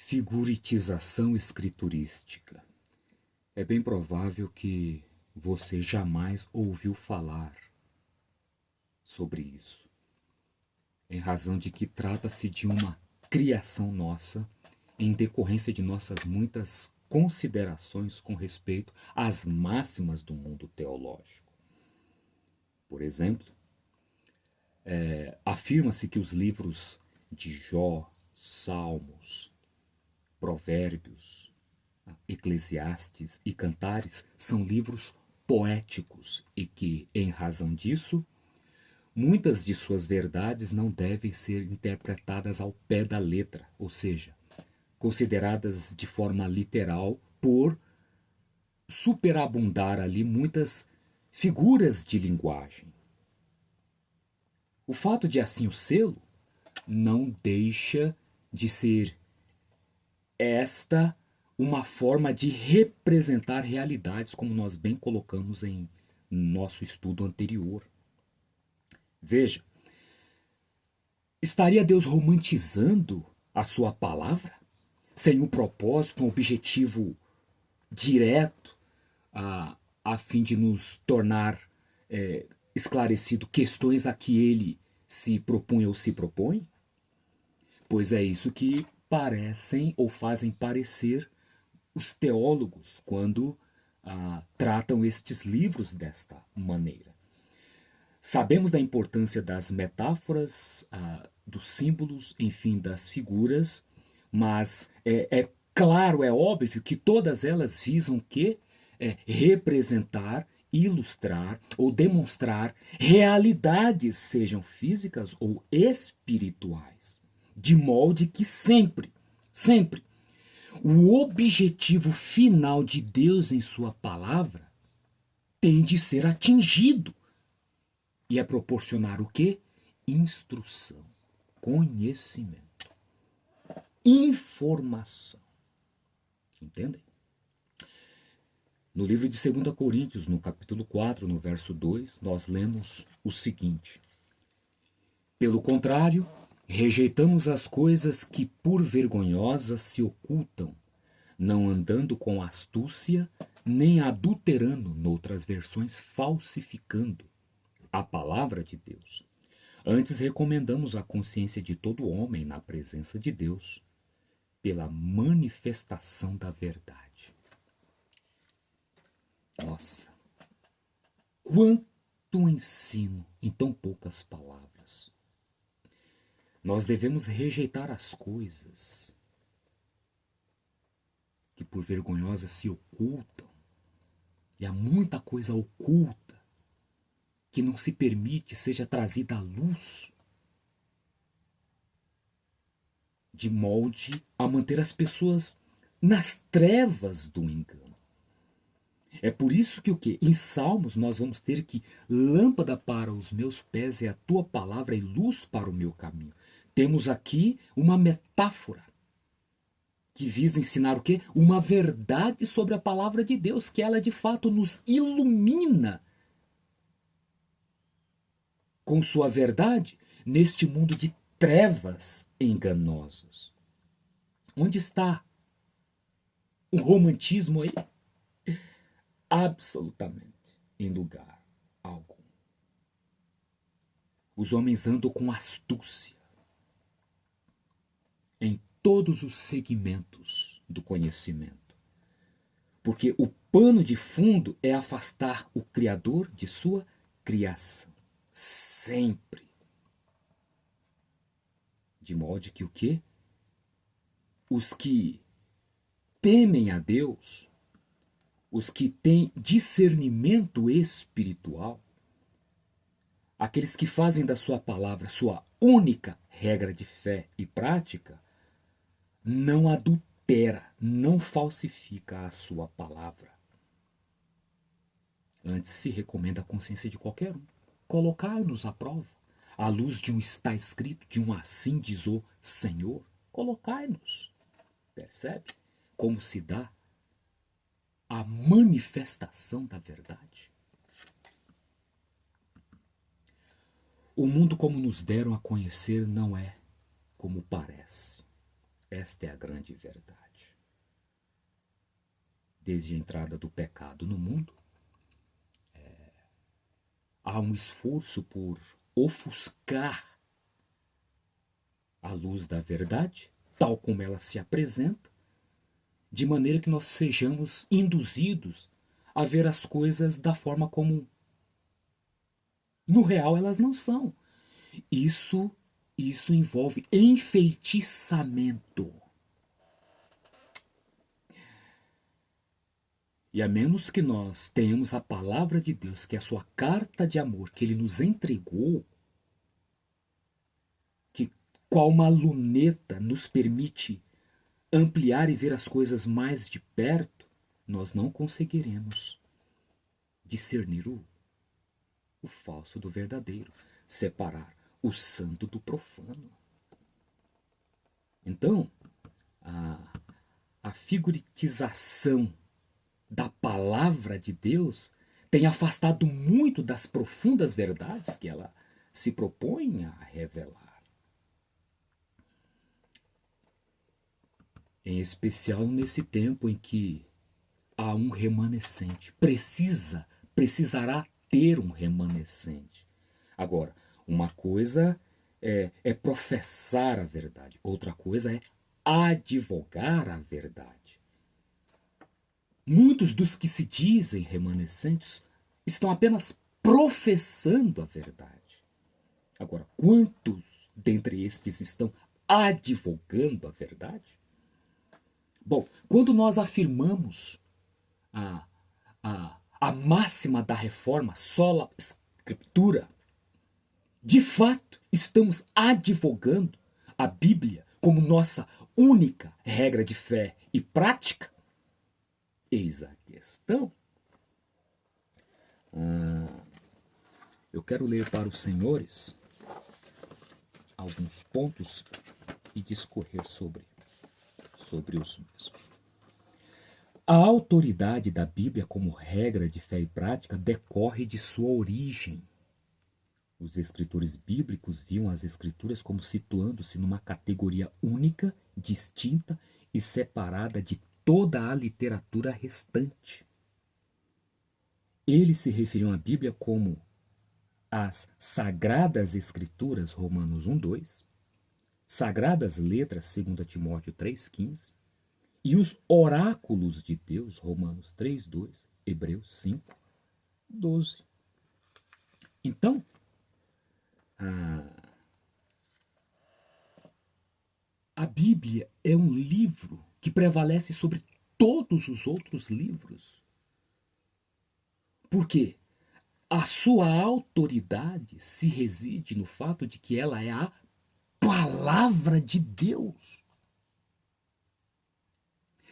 Figuritização escriturística. É bem provável que você jamais ouviu falar sobre isso, em razão de que trata-se de uma criação nossa, em decorrência de nossas muitas considerações com respeito às máximas do mundo teológico. Por exemplo, afirma-se que os livros de Jó, Salmos, Provérbios, Eclesiastes e Cantares são livros poéticos e que, em razão disso, muitas de suas verdades não devem ser interpretadas ao pé da letra, ou seja, consideradas de forma literal por superabundar ali muitas figuras de linguagem. O fato de assim o sê-lo não deixa de ser esta uma forma de representar realidades, como nós bem colocamos em nosso estudo anterior. Veja, estaria Deus romantizando a sua palavra, sem um propósito, um objetivo direto, a fim de nos tornar esclarecido questões a que ele se propunha ou se propõe? Pois é isso que parecem ou fazem parecer os teólogos quando tratam estes livros desta maneira. Sabemos da importância das metáforas, dos símbolos, enfim, das figuras, mas é claro, é óbvio que todas elas visam que representar, ilustrar ou demonstrar realidades, sejam físicas ou espirituais, de molde que sempre, sempre, o objetivo final de Deus em sua palavra tem de ser atingido. E é proporcionar o quê? Instrução, conhecimento, informação. Entendem? No livro de 2 Coríntios, no capítulo 4, no verso 2, nós lemos o seguinte: pelo contrário, rejeitamos as coisas que por vergonhosas se ocultam, não andando com astúcia, nem adulterando, noutras versões, falsificando a palavra de Deus. Antes recomendamos a consciência de todo homem na presença de Deus, pela manifestação da verdade. Nossa, quanto ensino em tão poucas palavras. Nós devemos rejeitar as coisas que por vergonhosas se ocultam. E há muita coisa oculta que não se permite seja trazida à luz, de molde a manter as pessoas nas trevas do engano. É por isso que o quê? Em Salmos nós vamos ter que lâmpada para os meus pés é a tua palavra e luz para o meu caminho. Temos aqui uma metáfora que visa ensinar o quê? Uma verdade sobre a palavra de Deus, que ela de fato nos ilumina com sua verdade neste mundo de trevas enganosas. Onde está o romantismo aí? Absolutamente em lugar algum. Os homens andam com astúcia em todos os segmentos do conhecimento, porque o pano de fundo é afastar o Criador de sua criação, sempre. De modo que o quê? Os que temem a Deus, os que têm discernimento espiritual, aqueles que fazem da sua palavra sua única regra de fé e prática, não adultera, não falsifica a sua palavra. Antes se recomenda a consciência de qualquer um. Colocar-nos à prova, à luz de um está escrito, de um assim diz o Senhor. Colocar-nos. Percebe como se dá a manifestação da verdade? O mundo como nos deram a conhecer não é como parece. Esta é a grande verdade. Desde a entrada do pecado no mundo, há um esforço por ofuscar a luz da verdade, tal como ela se apresenta, de maneira que nós sejamos induzidos a ver as coisas da forma como no real elas não são. Isso envolve enfeitiçamento. E a menos que nós tenhamos a palavra de Deus, que é a sua carta de amor que ele nos entregou, que qual uma luneta nos permite ampliar e ver as coisas mais de perto, nós não conseguiremos discernir o falso do verdadeiro, separar o santo do profano. Então, a figuritização da palavra de Deus tem afastado muito das profundas verdades que ela se propõe a revelar. Em especial nesse tempo em que há um remanescente. Precisará ter um remanescente. Agora, uma coisa é professar a verdade, outra coisa é advogar a verdade. Muitos dos que se dizem remanescentes estão apenas professando a verdade. Agora, quantos dentre estes estão advogando a verdade? Bom, quando nós afirmamos a máxima da reforma, sola escritura, de fato, estamos advogando a Bíblia como nossa única regra de fé e prática? Eis a questão. Eu quero ler para os senhores alguns pontos e discorrer sobre os mesmos. A autoridade da Bíblia como regra de fé e prática decorre de sua origem. Os escritores bíblicos viam as escrituras como situando-se numa categoria única, distinta e separada de toda a literatura restante. Eles se referiam à Bíblia como as Sagradas Escrituras, Romanos 1:2, Sagradas Letras, 2 Timóteo 3:15, e os oráculos de Deus, Romanos 3:2, Hebreus 5:12. Então, a Bíblia é um livro que prevalece sobre todos os outros livros. Por quê? A sua autoridade se reside no fato de que ela é a palavra de Deus.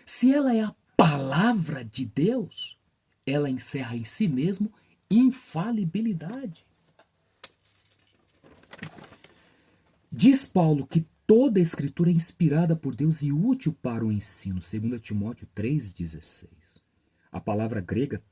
Se ela é a palavra de Deus, ela encerra em si mesmo infalibilidade. Diz Paulo que toda a escritura é inspirada por Deus e útil para o ensino, 2 Timóteo 3,16. A palavra grega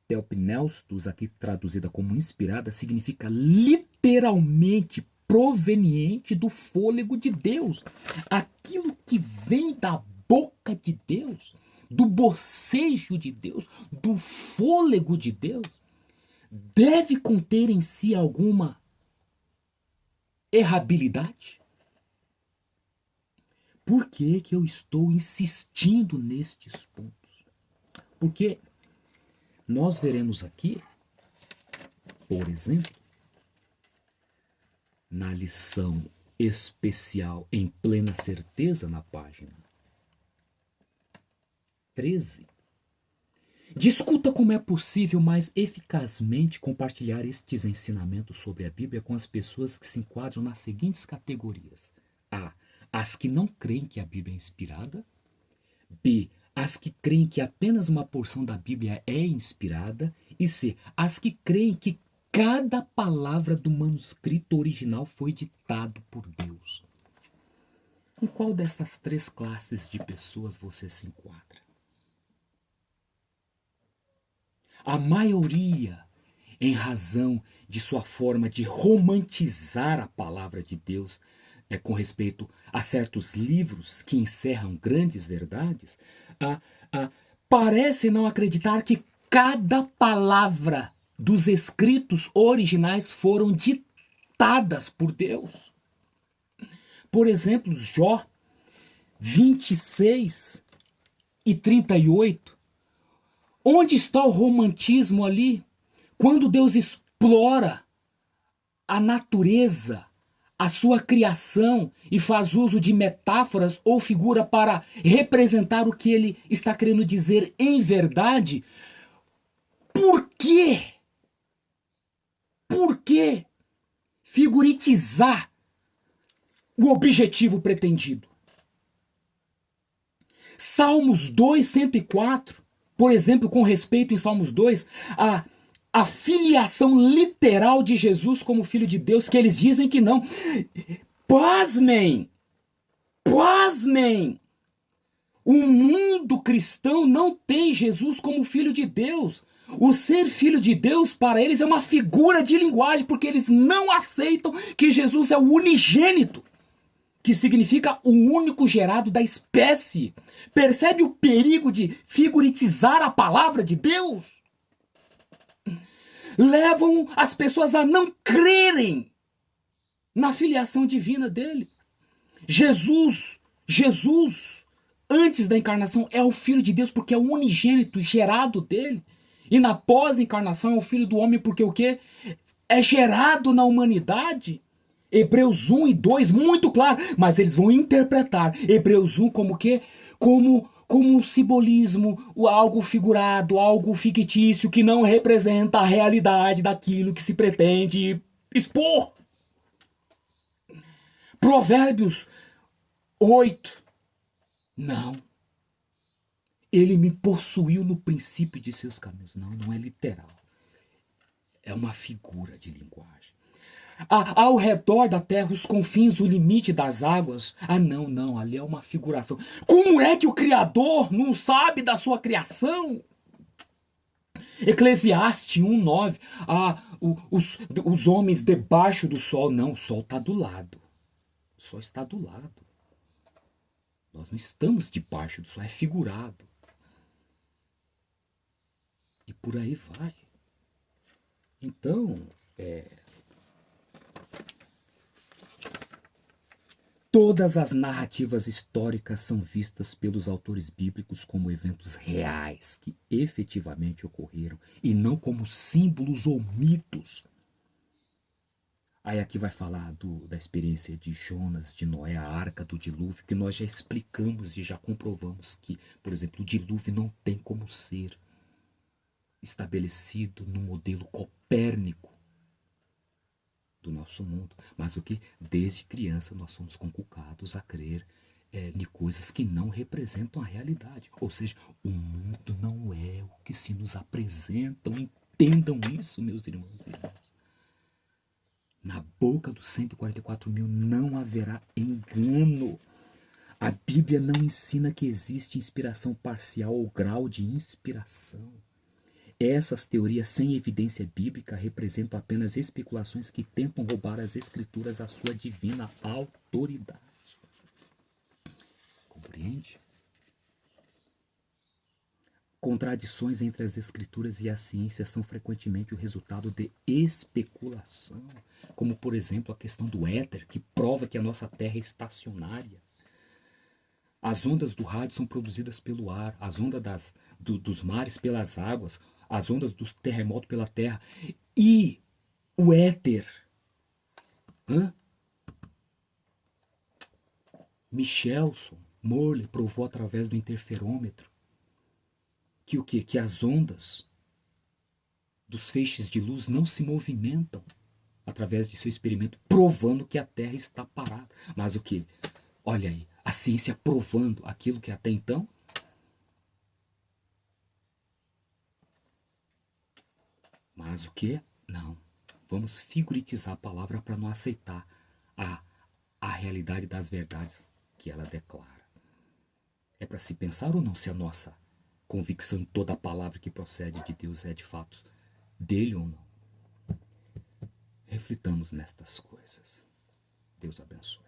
theopneustos, aqui traduzida como inspirada, significa literalmente proveniente do fôlego de Deus. Aquilo que vem da boca de Deus, do bocejo de Deus, do fôlego de Deus, deve conter em si alguma errabilidade? Por que que eu estou insistindo nestes pontos? Porque nós veremos aqui, por exemplo, na lição especial em plena certeza, na página 13, discuta como é possível mais eficazmente compartilhar estes ensinamentos sobre a Bíblia com as pessoas que se enquadram nas seguintes categorias: A. As que não creem que a Bíblia é inspirada. B. As que creem que apenas uma porção da Bíblia é inspirada. E C. As que creem que cada palavra do manuscrito original foi ditado por Deus. Em qual dessas três classes de pessoas você se enquadra? A maioria, em razão de sua forma de romantizar a palavra de Deus, com respeito a certos livros que encerram grandes verdades, parecem não acreditar que cada palavra dos escritos originais foram ditadas por Deus. Por exemplo, Jó 26:38. Onde está o romantismo ali? Quando Deus explora a natureza, a sua criação e faz uso de metáforas ou figura para representar o que ele está querendo dizer em verdade. Por quê? Por que figuritizar o objetivo pretendido? Salmos 2:104, por exemplo, com respeito em Salmos 2, a filiação literal de Jesus como Filho de Deus, que eles dizem que não. Pasmem! Pasmem! O mundo cristão não tem Jesus como Filho de Deus. O ser Filho de Deus, para eles, é uma figura de linguagem, porque eles não aceitam que Jesus é o unigênito, que significa o único gerado da espécie. Percebe o perigo de figuritizar a palavra de Deus? Levam as pessoas a não crerem na filiação divina dele. Jesus, antes da encarnação, é o Filho de Deus porque é o unigênito gerado dele. E na pós-encarnação é o Filho do homem porque o quê? É gerado na humanidade. Hebreus 1 e 2, muito claro, mas eles vão interpretar Hebreus 1 como o quê? Como um simbolismo, algo figurado, algo fictício que não representa a realidade daquilo que se pretende expor. Provérbios 8. Não. Ele me possuiu no princípio de seus caminhos. Não, não é literal. É uma figura de linguagem. Ao redor da terra, os confins, o limite das águas. Não, ali é uma figuração. Como é que o Criador não sabe da sua criação? Eclesiastes 1:9. Os homens debaixo do sol. Não, o sol está do lado. O sol está do lado. Nós não estamos debaixo do sol, é figurado. E por aí vai. Então, todas as narrativas históricas são vistas pelos autores bíblicos como eventos reais que efetivamente ocorreram e não como símbolos ou mitos. Aí aqui vai falar da experiência de Jonas, de Noé, a arca do dilúvio, que nós já explicamos e já comprovamos que, por exemplo, o dilúvio não tem como ser estabelecido no modelo copérnico do nosso mundo. Mas o que? Desde criança nós somos conculcados a crer em coisas que não representam a realidade. Ou seja, o mundo não é o que se nos apresentam. Entendam isso, meus irmãos e irmãs. Na boca dos 144 mil não haverá engano. A Bíblia não ensina que existe inspiração parcial ou grau de inspiração. Essas teorias sem evidência bíblica representam apenas especulações que tentam roubar às escrituras a sua divina autoridade. Compreende? Contradições entre as escrituras e a ciência são frequentemente o resultado de especulação, como por exemplo a questão do éter, que prova que a nossa Terra é estacionária. As ondas do rádio são produzidas pelo ar, as ondas dos mares pelas águas, as ondas dos terremotos pela terra. E o éter. Michelson Morley provou através do interferômetro que o quê? Que as ondas dos feixes de luz não se movimentam através de seu experimento, provando que a Terra está parada. Mas o quê? Olha aí, a ciência provando aquilo que até então mas o que? Não. Vamos figuritizar a palavra para não aceitar a realidade das verdades que ela declara. É para se pensar ou não se a nossa convicção em toda a palavra que procede de Deus é de fato dele ou não. Reflitamos nestas coisas. Deus abençoe.